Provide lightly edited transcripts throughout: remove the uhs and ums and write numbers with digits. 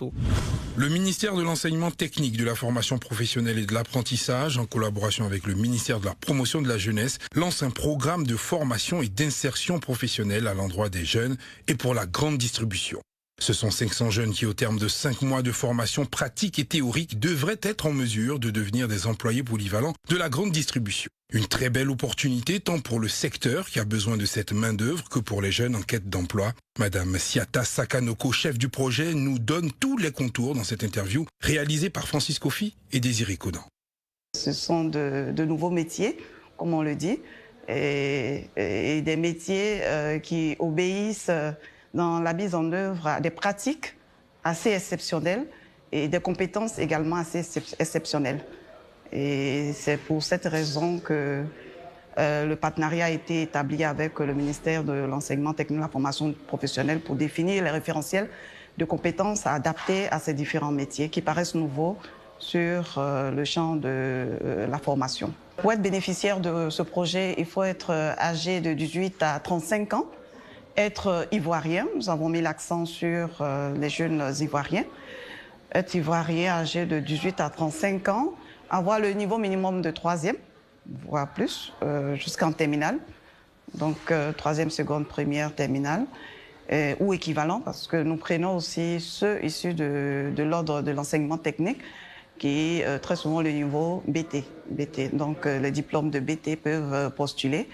tôt. Le ministère de l'Enseignement technique, de la formation professionnelle et de l'apprentissage, en collaboration avec le ministère de la Promotion de la Jeunesse, lance un programme de formation et d'insertion professionnelle à l'endroit des jeunes et pour la grande distribution. Ce sont 500 jeunes qui, au terme de 5 mois de formation pratique et théorique, devraient être en mesure de devenir des employés polyvalents de la grande distribution. Une très belle opportunité tant pour le secteur qui a besoin de cette main-d'œuvre que pour les jeunes en quête d'emploi. Madame Siata Sakanoko, chef du projet, nous donne tous les contours dans cette interview réalisée par Francis Kofi et Désiré Codan. Ce sont de nouveaux métiers, comme on le dit, et des métiers qui obéissent dans la mise en œuvre à des pratiques assez exceptionnelles et des compétences également assez exceptionnelles. Et c'est pour cette raison que le partenariat a été établi avec le ministère de l'Enseignement technique et de la formation professionnelle pour définir les référentiels de compétences à adapter à ces différents métiers qui paraissent nouveaux sur le champ de la formation. Pour être bénéficiaire de ce projet, il faut être âgé de 18 à 35 ans, être ivoirien. Nous avons mis l'accent sur les jeunes ivoiriens. Être ivoirien âgé de 18 à 35 ans, avoir le niveau minimum de 3e, voire plus, jusqu'en terminale. Donc 3e, seconde, première, terminale, ou équivalent, parce que nous prenons aussi ceux issus de l'ordre de l'enseignement technique, qui est très souvent le niveau BT. Donc les diplômes de BT peuvent postuler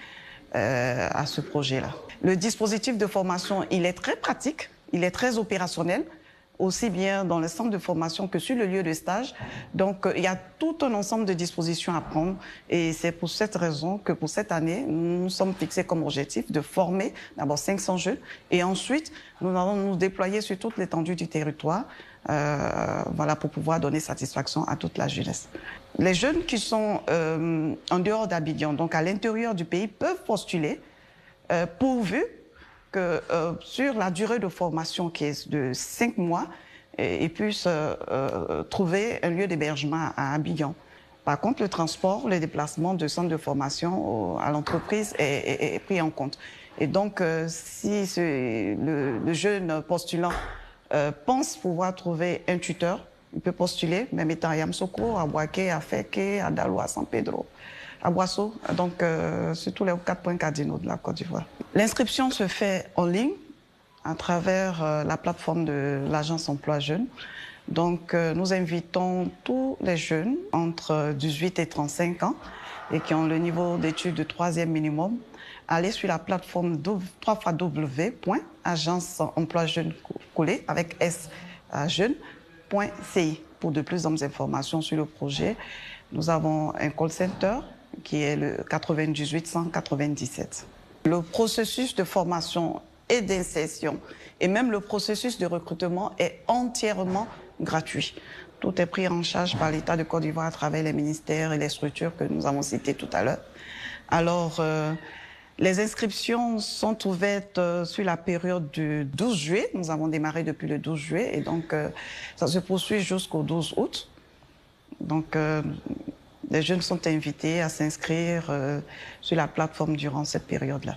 à ce projet-là. Le dispositif de formation, il est très pratique, il est très opérationnel, aussi bien dans le centre de formation que sur le lieu de stage. Donc, il y a tout un ensemble de dispositions à prendre. Et c'est pour cette raison que pour cette année, nous nous sommes fixés comme objectif de former d'abord 500 jeunes. Et ensuite, nous allons nous déployer sur toute l'étendue du territoire, voilà, pour pouvoir donner satisfaction à toute la jeunesse. Les jeunes qui sont en dehors d'Abidjan, donc à l'intérieur du pays, peuvent postuler pourvu que sur la durée de formation qui est de 5 mois, ils puissent trouver un lieu d'hébergement à Abidjan. Par contre, le transport, le déplacement de centre de formation à l'entreprise est pris en compte. Et donc, si le jeune postulant pense pouvoir trouver un tuteur, il peut postuler, même étant à Yamsoko, à Boaké, à Feke, à Dalo, à San Pedro, à Boasso, donc sur tous les 4 points cardinaux de la Côte d'Ivoire. L'inscription se fait en ligne à travers la plateforme de l'Agence Emploi Jeunes. Donc nous invitons tous les jeunes entre 18 et 35 ans et qui ont le niveau d'études de 3e minimum à aller sur la plateforme www.agenceemploijeunes avec S jeunes.ci pour de plus amples informations sur le projet. Nous avons un call center qui est le 98 197. Le processus de formation et d'insertion et même le processus de recrutement est entièrement gratuit. Tout est pris en charge par l'État de Côte d'Ivoire à travers les ministères et les structures que nous avons citées tout à l'heure. Alors, les inscriptions sont ouvertes sur la période du 12 juillet. Nous avons démarré depuis le 12 juillet et donc ça se poursuit jusqu'au 12 août. Donc, les jeunes sont invités à s'inscrire sur la plateforme durant cette période-là.